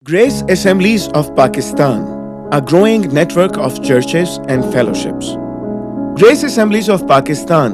Grace Assemblies of Pakistan, a growing network of churches and fellowships. Grace Assemblies of Pakistan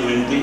20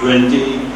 20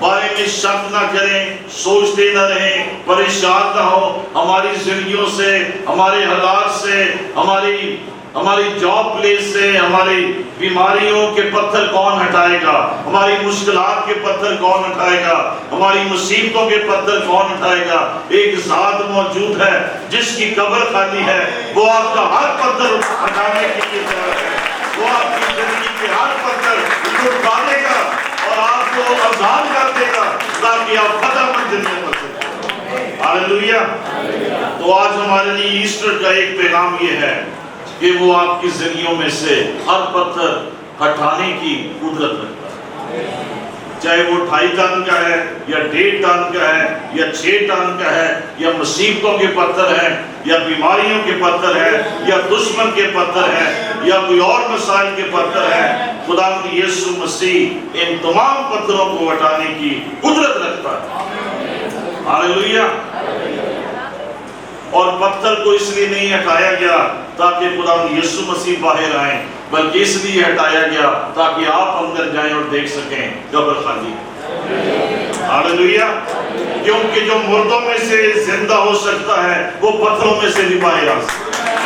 بارے میں شک نہ کریں، سوچتے نہ رہیں، پریشان نہ ہو ہماری زندگیوں سے، ہمارے حالات سے، ہماری جاب پلیس سے، ہماری بیماریوں کے پتھر کون ہٹائے گا، ہماری مشکلات کے پتھر کون ہٹائے گا، ہماری مصیبتوں کے پتھر کون ہٹائے گا؟ ایک ذات موجود ہے جس کی قبر خالی ہے، وہ آپ کا ہر پتھر ہٹانے کے لیے تیار ہے، وہ آپ کی زندگی کے ہر پتھر اٹھا دے گا اور آپ کو آزاد کر دے گا تاکہ آپ فتح منزل میں پہنچ سکیں۔ ہاللیلویہ۔ تو آج ہمارے لیے ایسٹر کا ایک پیغام یہ ہے کہ وہ آپ کی زندگیوں میں سے ہر پتھر ہٹانے کی قدرت رکھتا ہے، چاہے وہ 2.5 ٹن کا ہے یا 1.5 ٹن کا ہے یا 6 ٹن کا ہے، یا مصیبتوں کے پتھر ہیں یا بیماریوں کے پتھر ہیں یا دشمن کے پتھر ہیں یا کوئی اور مسائل کے پتھر ہیں، خداوند یسوع مسیح ان تمام پتھروں کو ہٹانے کی قدرت رکھتا ہے۔ ہاللیلویہ۔ اور پتھر کو اس لیے نہیں ہٹایا گیا تاکہ خداوند یسوع مسیح باہر آئیں، بلکہ اس لیے ہٹایا گیا تاکہ آپ اندر جائیں اور دیکھ سکیں قبر خالی ہے۔ ہاللیلویہ۔ کیونکہ جو مردوں میں سے زندہ ہو سکتا ہے وہ پتھروں میں سے بھی باہر آ سکتا ہے۔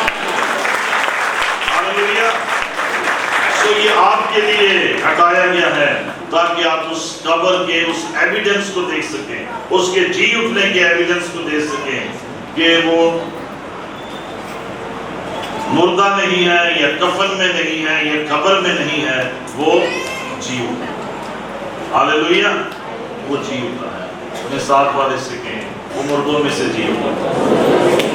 ہاللیلویہ۔ تو یہ آپ کے لیے ہٹایا گیا ہے تاکہ آپ اس قبر کے اس ایویڈنس کو دیکھ سکیں، اس کے جی اٹھنے کے ایویڈنس کو دیکھ سکیں کہ وہ مردہ نہیں ہے یا کفن میں نہیں ہے یا قبر میں نہیں ہے، وہ جی اٹھا ہے۔ ہاللیلویہ۔ وہ جی اٹھا ہے۔ اپنے ساتھ والے سے کہیں وہ مردوں میں سے جی اٹھا ہے۔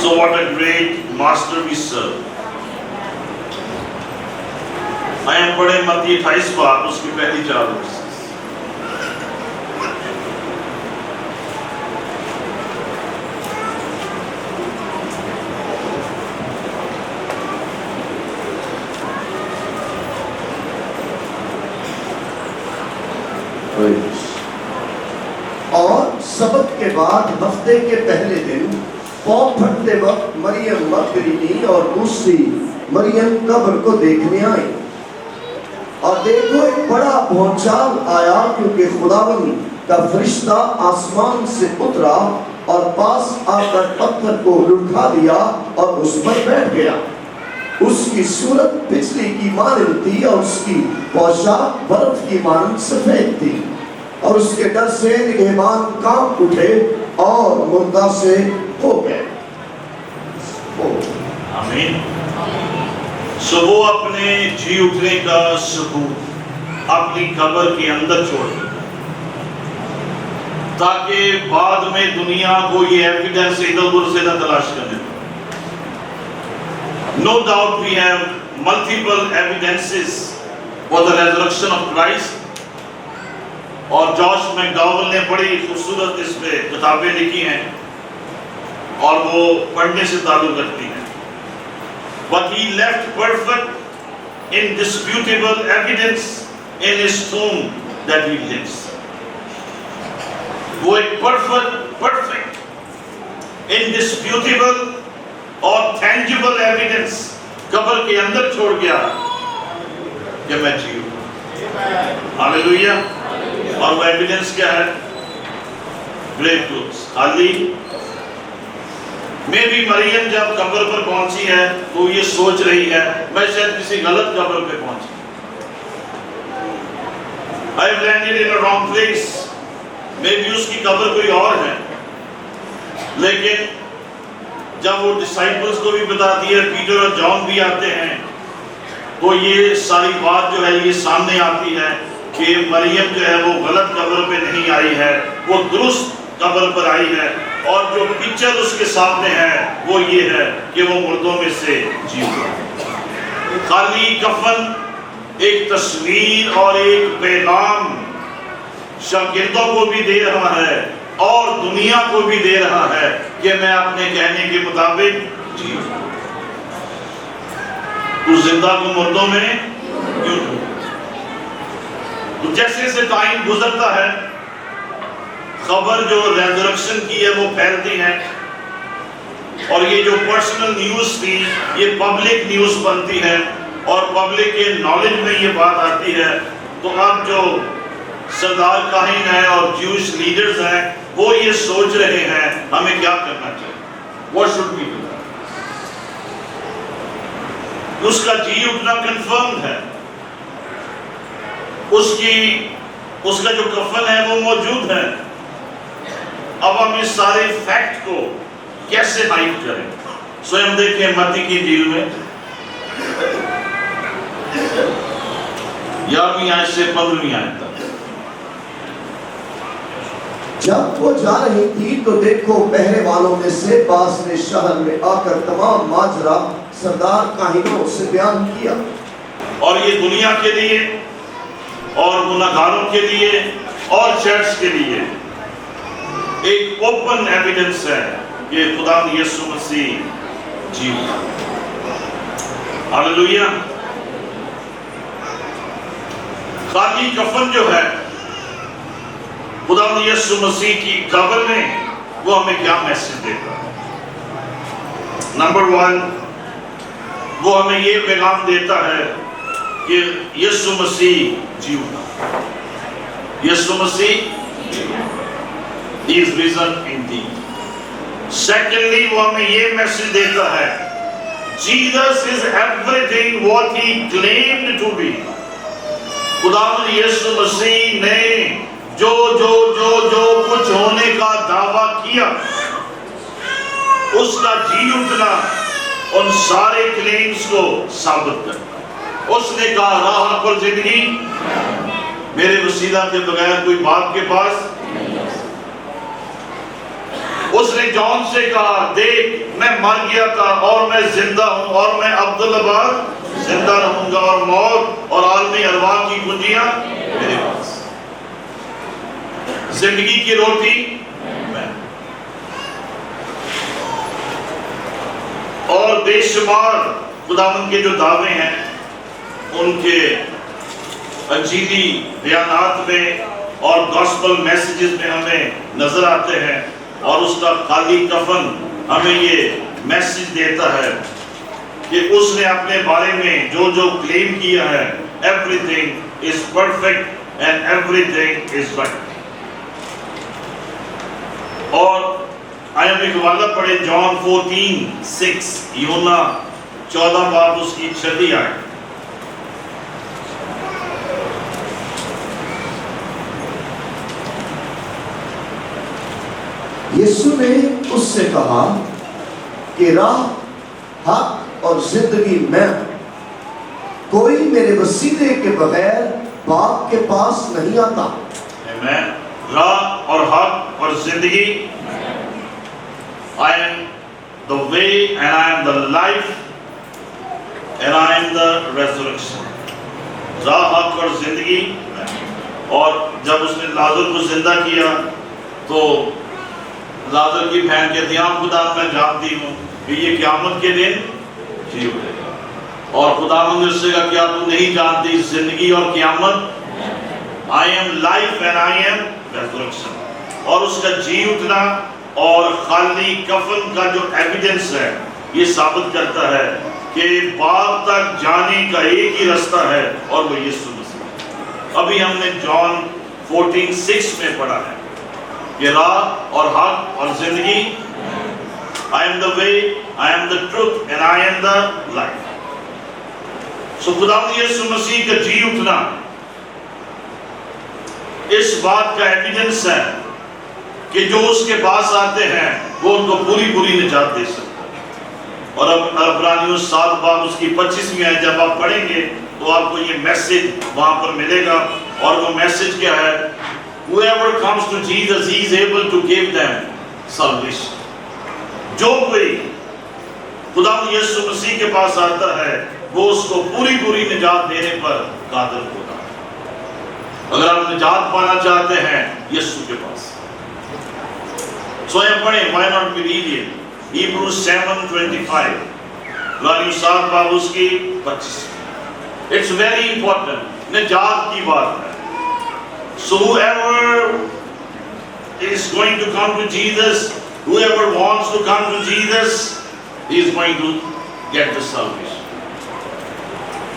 So what a great master we serve. آئیں پڑھیں متی 28 باب اس کی پہلی 4 ورسز۔ اور سبت کے بعد ہفتے کے پہلے دن پاؤں پھٹتے وقت مریم مغدلینی اور دوسری مریم قبر کو دیکھنے آئی، اور دیکھو ایک بڑا بھونچال آیا، کیونکہ خداوند کا فرشتہ آسمان سے اترا اور پاس آ کر پتھر کو لٹھا دیا اور اس پر بیٹھ گیا۔ اس کی صورت بجلی کی مانند تھی اور اس کی پوشاک برف کی مانند سفید تھی، اور اس کے ڈر سے نگہبان کانپ اٹھے اور مردہ سے ہو گئے۔ آمین۔ سو وہ اپنے جی اٹھنے کا ثبوت اپنی قبر کے اندر چھوڑ دیا تاکہ بعد میں دنیا کو یہ ایویڈنس ادھر ادھر سے نہ تلاش کرنے۔ No doubt we have multiple evidences for the resurrection of Christ. اور جوش میکڈاول نے بڑی خوبصورت اس پہ کتابیں لکھی ہیں اور وہ پڑھنے سے تعلق رکھتی ہیں۔ But he left perfect, indisputable evidence in his tomb that he lives. وہ ایک perfect, indisputable اور tangible evidence قبر کے اندر چھوڑ گیا کہ میں جی ہوں۔ ہاللیلویہ۔ اور وہ ایویڈنس کیا ہے؟ گریو کلوتھس، خالی۔ میں بھی مریم جب قبر پر پہنچی ہے تو یہ سوچ رہی ہے میں شاید کسی غلط قبر پہ پہنچی، I have landed in a wrong place. میں بھی اس کی قبر کوئی اور ہے۔ لیکن جب وہ ڈسائپلز کو بھی بتاتی ہے، پیٹر اور جان بھی آتے ہیں، تو یہ ساری بات جو ہے یہ سامنے آتی ہے کہ مریم جو ہے وہ غلط قبر پہ نہیں آئی ہے، وہ درست قبر پر آئی ہے، اور جو پکچر اس کے سامنے ہے وہ یہ ہے کہ وہ مردوں میں سے جی اٹھا۔ خالی کفن ایک تصویر اور ایک پیغام شاگردوں کو بھی دے رہا ہے اور دنیا کو بھی دے رہا ہے کہ میں اپنے کہنے کے مطابق جی اٹھا۔ تو زندہ کو مردوں میں کیوں اٹھا؟ تو جیسے جیسے ٹائم گزرتا ہے خبر جو ریزرکشن کی ہے وہ پھیلتی ہے، اور یہ جو پرسنل نیوز تھی یہ پبلک نیوز بنتی ہے اور پبلک کے نالج میں یہ بات آتی ہے. تو اب جو سردار کاہن ہیں اور جیوش لیڈرز ہیں وہ یہ سوچ رہے ہیں ہمیں کیا کرنا چاہیے. What should we do? اس کا جی اٹھنا کنفرم ہے, اس کا جو کفن ہے وہ موجود ہے. اب ہم اس سارے فیکٹ کو کیسے ہائڈ کریں؟ سو ہم دیکھیں متی کی انجیل میں 11ویں آیت سے 15ویں آیت تک. جب وہ جا رہی تھی تو دیکھو پہرے والوں میں سے بعض نے شہر میں آ کر تمام ماجرا سردار کاہنوں سے بیان کیا. اور یہ دنیا کے لیے اور گناہگاروں کے لیے اور چرچ کے لیے ایک اوپن ایویڈنس ہے کہ خدا یسوع مسیح جی ہاللویا. خالی کفن جو ہے خدا یسوع مسیح کی قبر میں وہ ہمیں کیا میسج دیتا ہے؟ نمبر 1 وہ ہمیں یہ پیغام دیتا ہے کہ یسوع مسیح جی اٹھا. یسوع مسیح He is risen indeed. Secondly وہ ہمیں یہ میسج دیتا ہے Jesus is everything what he claimed to be. خدا یسوع مسیح نے جو کچھ ہونے کا دعویٰ کیا اس کا جی اٹھنا ان سارے کلیمز کو ثابت کرتا. اس نے کہا راہ پر زندگی میرے وسیلہ کے بغیر کوئی باپ کے پاس. اس نے جان سے کہا دیکھ میں مر گیا تھا اور میں زندہ ہوں اور میں عبدالآباد زندہ رہوں گا اور موت اور عالمی ارواح کی کنجیاں میرے پاس. زندگی کی روٹی میں. اور بے شمار خداوند کے جو دعوے ہیں ان کے انجیلی بیانات میں اور گاسپل میسیجز میں ہمیں نظر آتے ہیں. اور اس کا خالی کفن ہمیں یہ میسج دیتا ہے کہ اس نے اپنے بارے میں جو کلیم کیا ہے everything is perfect and everything is right. اور آئے ہم ایک واقعہ پڑھے جان 14:6 یوحنا 14 باب اس کی 6 آیت. یسوع نے اس سے کہا کہ راہ حق اور زندگی میں ہوں. کوئی میرے وسیلے کے بغیر باپ کے پاس نہیں آتا. آمین. راہ اور حق اور زندگی. I am the way and I am the life and I am the resurrection. راہ حق اور زندگی. اور جب اس نے لازر کو زندہ کیا تو لازر کی بہن کہتی ہاں خدا میں جانتی ہوں کہ یہ قیامت کے دن جی اٹھے گا. اور خدا نے اس سے کہا کیا تم نہیں جانتی زندگی اور قیامت؟ I am life and I am resurrection. اور اس کا جی اٹھنا اور خالی کفن کا جو ایویڈنس ہے یہ ثابت کرتا ہے کہ باپ تک جانے کا ایک ہی رستہ ہے اور وہ یسوع مسیح. ابھی ہم نے جان 14:6 میں پڑھا ہے کہ راہ اور حق اور زندگی. I am the way, I am the truth and I am the life. سو خداوند یسوع مسیح کا جی اٹھنا اس بات کا ایویڈنس ہے کہ جو اس کے پاس آتے ہیں وہ ان کو پوری نجات دے سکتا ہے. اور اب عبرانیوں 7 باب اس کی 25ویں آیت جب آپ پڑھیں گے تو آپ کو یہ میسج وہاں پر ملے گا. اور وہ میسج کیا ہے؟ Whoever comes to Jesus, he is able to give them salvation. جو کوئی خداوند یسوع مسیح کے پاس آتا ہے وہ اس کو پوری نجات دینے پر قادر ہوتا ہے. اگر آپ نجات پانا چاہتے ہیں یسوع کے پاس سوئیں پڑھیں. why not believe it? Hebrews 7:25 عبرانیوں 7 باب اس کی 25. It's very important. نجات کی بات ہے. So whoever is going to come to Jesus, whoever wants to come to Jesus, he is going to get the salvation.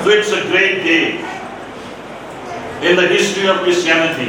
So it's a great day in the history of Christianity.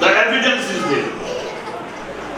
The evidence is there।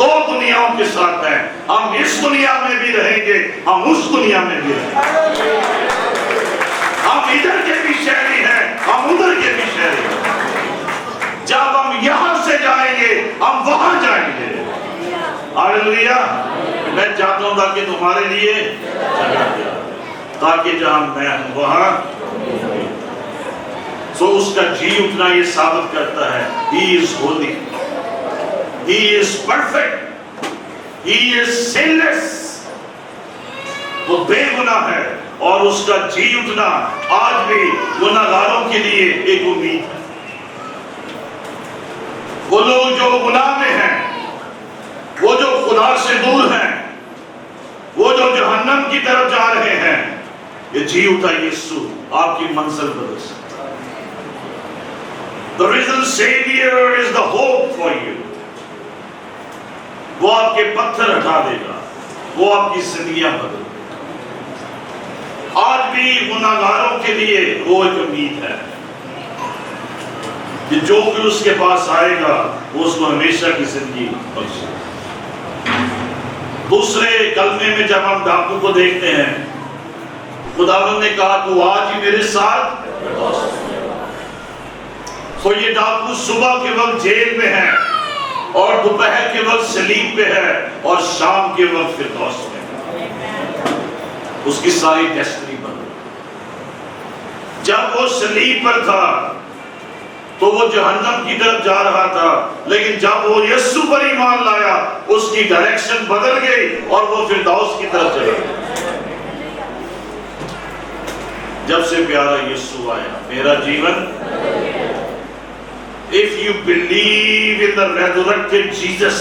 دو دنیاؤں کے ساتھ ہیں. ہم اس دنیا میں بھی رہیں گے, ہم اس دنیا میں بھی رہیں گے. ہم ادھر کے بھی شہری ہیں, ہم ادھر کے بھی شہری ہیں. جب ہم یہاں سے جائیں گے ہم وہاں جائیں گے. ہاللیلویا. میں چاہتا ہوں تاکہ تمہارے لیے جگہ دیا, تاکہ جہاں میں ہوں وہاں. سو اس کا جی اٹھنا یہ ثابت کرتا ہے He is holy, He is perfect, He is sinless. وہ بے گناہ ہے, اور اس کا جی اٹھنا آج بھی گناہگاروں کے لیے ایک امید ہے. وہ لوگ جو گناہ میں ہیں, وہ جو خدا سے دور ہیں, وہ جو جہنم کی طرف جا رہے ہیں, یہ جی اٹھا یسوع آپ کی منزل بدل سکتا ہے. The risen Savior is the hope for you. وہ آپ کے پتھر ہٹا دے گا, وہ آپ کی زندگیاں بدل دے گا. آج بھی گناہگاروں کے لیے وہ ایک امید ہے کہ جو بھی اس کے پاس آئے گا وہ اس کو ہمیشہ کی زندگی بخشے گا. دوسرے کلمے میں جب ہم ڈاکو کو دیکھتے ہیں, خداوند نے کہا تو آج ہی میرے ساتھ. تو یہ ڈاکو صبح کے وقت جیل میں ہے, اور دوپہر کے وقت صلیب پہ ہے, اور شام کے وقت فردوس میں ہے. اس کی ساری ڈیسٹنی بدل. جب وہ صلیب پر تھا تو وہ جہنم کی طرف جا رہا تھا, لیکن جب وہ یسوع پر ایمان لایا اس کی ڈائریکشن بدل گئی اور وہ فردوس کی طرف چلا گیا. جب سے پیارا یسوع آیا میرا جیون. If you believe in the resurrected Jesus,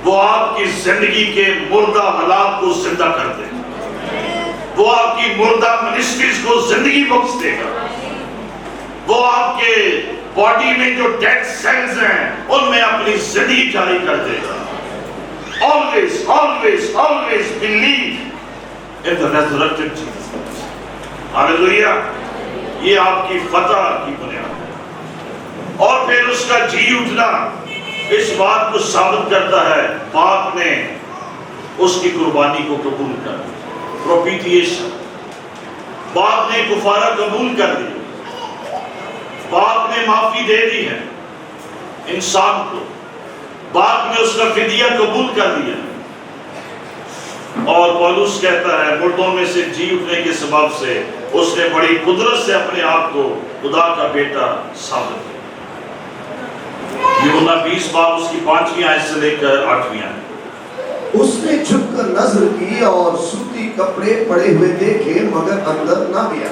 وہ آپ کی زندگی کے مردہ حالات کو زندہ کر دے گا. وہ آپ کی مردہ منسٹریز کو زندگی بخش دے گا. وہ آپ کے باڈی میں جو ڈیڈ سیلز ہیں ان میں اپنی زندگی جاری کر دے گا. Always, always, always believe in the resurrected Jesus. ہاللیلویا. یہ آپ کی فتح کی بنیاد ہے. اور پھر اس کا جی اٹھنا اس بات کو ثابت کرتا ہے, باپ نے اس کی قربانی کو قبول کر دیا. پروپیٹیشن. باپ نے کفارہ قبول کر دیا. باپ نے معافی دے دی ہے انسان کو. باپ نے اس کا فدیہ قبول کر دیا. اور پولس کہتا ہے مردوں میں سے جی اٹھنے کے سبب سے اس نے بڑی قدرت سے اپنے آپ کو خدا کا بیٹا ثابت کیا. یوحنا 20 باب اس کی 5ویں آیت سے لے کر 8ویں آیت. اس نے جھک کر نظر کی اور سوتی کپڑے پڑے ہوئے دیکھے مگر اندر نہ گیا.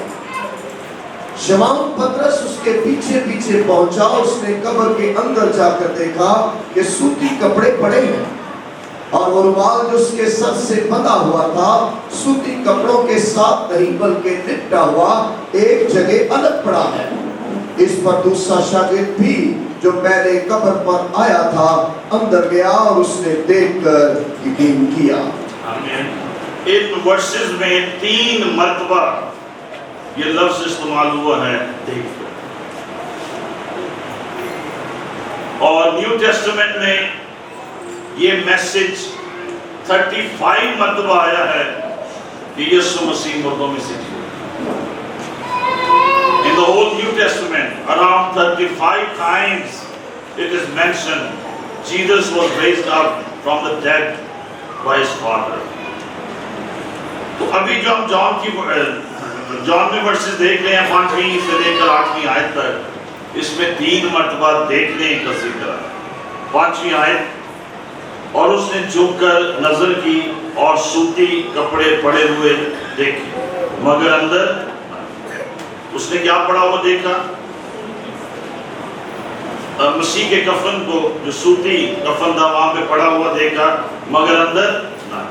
شمعون پترس اس کے پیچھے پیچھے پہنچا. اس نے قبر کے اندر جا کر دیکھا کہ سوتی کپڑے پڑے ہیں, اور وہ رومال جو اس کے سر سے بندھا ہوا تھا سوتی کپڑوں کے ساتھ نہیں بلکہ لپٹا ہوا ایک جگہ الگ پڑا ہے. اس پر دوسرا شاگرد بھی جو پہلے قبر پر آیا تھا اندر گیا اور اس نے دیکھ کر یقین کیا. آمین. ان ورسز میں 3 مرتبہ یہ لفظ استعمال ہوا ہے دیکھ کر. اور نیو ٹیسٹمنٹ میں یہ میسج 35 مرتبہ آیا ہے کہ یسوع مسیح مردوں میں سے جی. In the whole New Testament, around 35 times it is mentioned Jesus was raised up from the dead by his Father. تو ابھی جو ہم جان میں ورسز دیکھ رہے ہیں 5ویں سے لے کر 8ویں آیت تک, اس میں 3 مرتبہ دیکھنے کا ذکر ہے. 5ویں آیت, اور اس نے جھک کر نظر کی اور سوتی کپڑے پڑے ہوئے دیکھے مگر اندر. اس نے کیا پڑا ہوا دیکھا؟ مسیح کے کفن کو, جو سوتی کفن تھا وہاں پہ پڑا ہوا دیکھا مگر اندر نہ.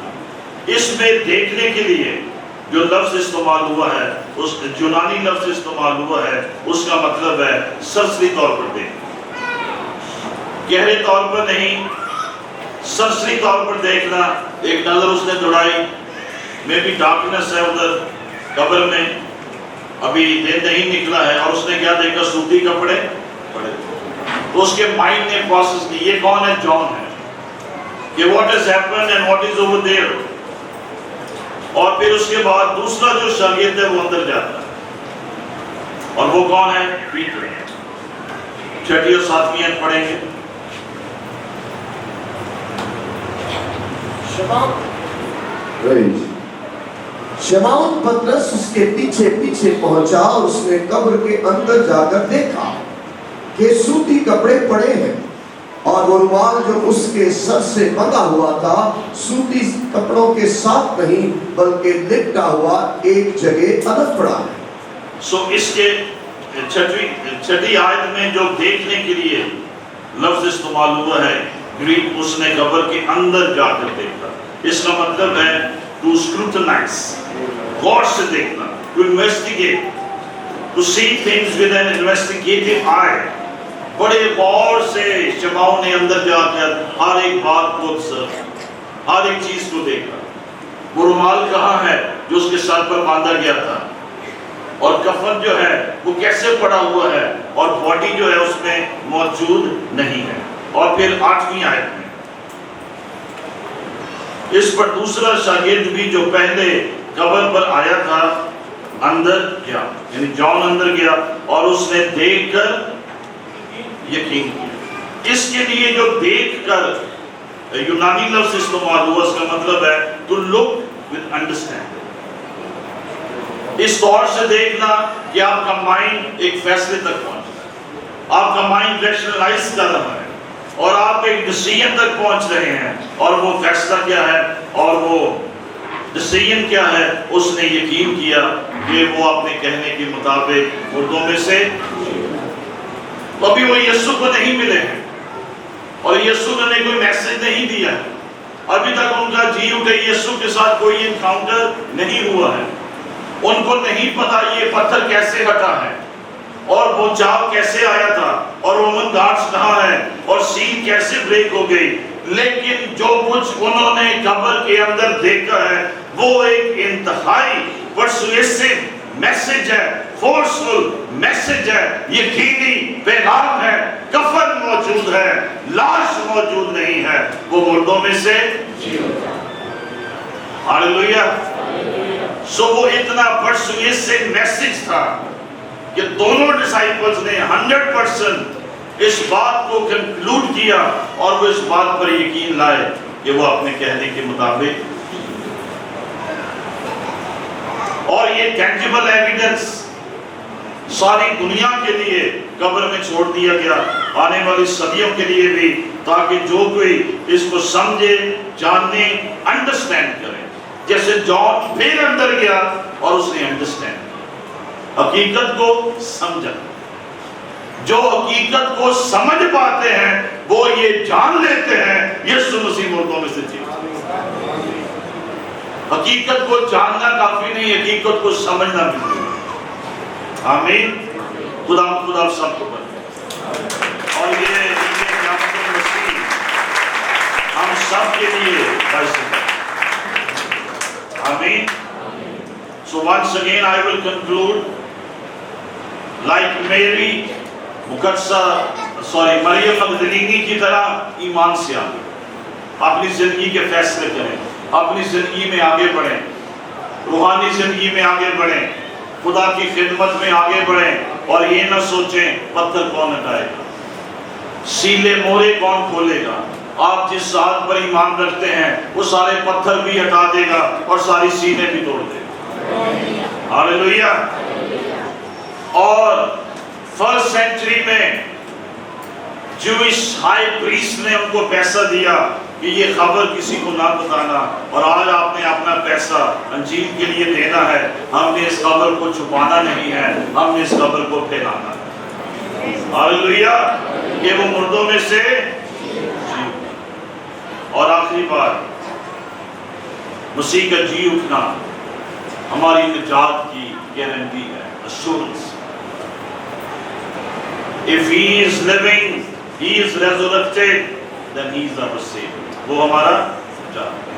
اس میں دیکھنے کے لیے جو لفظ استعمال ہوا ہے, اس یونانی لفظ استعمال ہوا ہے, اس کا مطلب ہے سرسری طور پر دیکھنا. گہرے طور پر نہیں, سرسری طور پر دیکھنا. ایک نظر اس نے دوڑائی, میں بھی ڈارکنس ہے ادھر قبر میں, ابھی دن نہیں نکلا ہے, اور اس نے کیا دیکھا؟ سوتی کپڑے پڑے. تو اس کے مائنڈ نے پروسیس کی, یہ کون ہے؟ جان ہے. کہ what has happened and what is over there. اور پھر اس کے بعد دوسرا جو شاگرد ہے وہ اندر جاتا ہے، اور وہ کون ہے؟ پیٹر۔ 6 اور 7 آیت پڑھیں گے۔ شمعون پترس اس کے پیچھے پیچھے پہنچا اور اس نے قبر کے اندر جا کر دیکھا کہ سوتی کپڑے پڑے ہیں، اور وہ رومال جو اس کے سر سے بندھا ہوا تھا سوتی کپڑوں کے ساتھ نہیں بلکہ لپٹا ہوا ایک جگہ الگ پڑا ہے۔ سو اس کے 6 آیت میں جو دیکھنے کے لیے لفظ استعمال ہوا ہے گریک، اس نے قبر کے اندر جا کر دیکھا۔ اس کا مطلب ہے ٹو اسکروٹنائز، غور سے دیکھنا، to investigate, to see things with an investigating eye. بڑے غور سے شمعون نے اندر جا کر ہر ایک بات کو observe، ہر ایک چیز کو دیکھا۔ وہ رومال کہاں ہے جو اس کے سر پر باندھا گیا تھا، اور کفن جو ہے وہ کیسے پڑا ہوا ہے، اور باڈی جو ہے اس میں موجود نہیں ہے۔ اور پھر 8ویں آیت میں اس پر دوسرا شاگرد بھی جو پہلے قبر پر آیا تھا اندر گیا، یعنی جان اندر گیا اور اس نے دیکھ کر یقین کیا۔ اس کے لیے جو دیکھ کر یونانی لفظ استعمال ہوا، اس کا مطلب ہے to look with understanding، اس طور سے دیکھنا کہ آپ کا مائنڈ ایک فیصلے تک پہنچ رہا ہے، آپ کا مائنڈ ریشنلائز کر رہا ہے، اور آپ ایک ڈیسیژن تک پہنچ رہے ہیں، اور وہ فیصلہ کیا ہے اور وہ ڈیسیژن کیا ہے؟ اس نے یقین کیا کہ وہ اپنے کہنے کے مطابق مردوں میں سے، ابھی وہ یسوع کو نہیں ملے ہیں اور یسوع نے کوئی میسج نہیں دیا ہے، ابھی تک ان کا جی اٹھے یسوع کے ساتھ کوئی انکاؤنٹر نہیں ہوا ہے، ان کو نہیں پتا یہ پتھر کیسے ہٹا ہے اور وہ چاو کیسے آیا تھا اور رومن گارڈز کہاں ہے اور سیل کیسے بریک ہو گئی، لیکن جو کچھ انہوں نے قبر کے اندر دیکھا ہے وہ ایک انتہائی پرسویسو میسج ہے، فورسفل میسج ہے، یقینی پیغام ہے۔ کفن موجود ہے، لاش موجود نہیں ہے، وہ مردوں میں سے ہاللویا۔ سو وہ اتنا پرسویسو میسج تھا کہ دونوں ڈسائپلز نے 100% اس بات کو کنکلوڈ کیا اور وہ اس بات پر یقین لائے کہ وہ اپنے کہنے کے مطابق، اور یہ ٹینجیبل ایویڈنس ساری دنیا کے لیے قبر میں چھوڑ دیا گیا، آنے والی صدیوں کے لیے بھی، تاکہ جو کوئی اس کو سمجھے، جاننے، انڈرسٹینڈ کرے۔ جیسے جان پھر اندر گیا اور اس نے انڈرسٹینڈ کیا، حقیقت کو سمجھا۔ جو حقیقت کو سمجھ پاتے ہیں وہ یہ جان لیتے ہیں یسوع مسیح مردوں میں سے جی۔ حقیقت کو جاننا کافی نہیں، حقیقت کو سمجھنا بھی نہیں۔ آمین۔ خدا سب کو بچائے، اور یہ قیامت المسیح ہم سب کے لیے فیصلہ ہے۔ آمین۔ So once again I will conclude like Mary مریم مگدلینی کی طرح ایمان سے آگے اپنی زندگی کے فیصلے کریں، اپنی زندگی میں آگے بڑھیں، روحانی زندگی میں آگے بڑھیں، خدا کی خدمت میں آگے بڑھیں، اور یہ نہ سوچیں پتھر کون ہٹائے گا، سیلے مورے کون کھولے گا۔ آپ جس ذات پر ایمان رکھتے ہیں وہ سارے پتھر بھی ہٹا دے گا اور ساری سینے بھی توڑ دے گا۔ ہاللویا۔ اور فرسٹ سینچری میں جوئش ہائی پریسٹ نے ان کو پیسہ دیا کہ یہ خبر کسی کو نہ بتانا، اور آج آپ نے اپنا پیسہ انجیل کے لیے دینا ہے۔ ہم نے اس خبر کو چھپانا نہیں ہے، ہم نے اس خبر کو پھیلانا ہے۔ ہاللویا، کہ وہ مردوں میں سے جی۔ اور آخری بات، مسیح کا جی اٹھنا ہماری نجات کی گارنٹی ہے، assurance۔ If he is living, he is resurrected, then he is our Savior۔ وہ ہمارا نجات ہے۔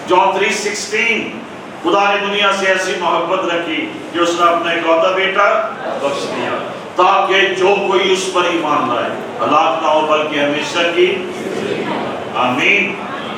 جان 3:16، خدا نے دنیا سے ایسی محبت رکھی کہ اس نے اپنا اکلوتا بیٹا بخش دیا تاکہ جو کوئی اس پر ایمان لائے ہلاک نہ ہو بلکہ ہمیشہ کی۔ آمین۔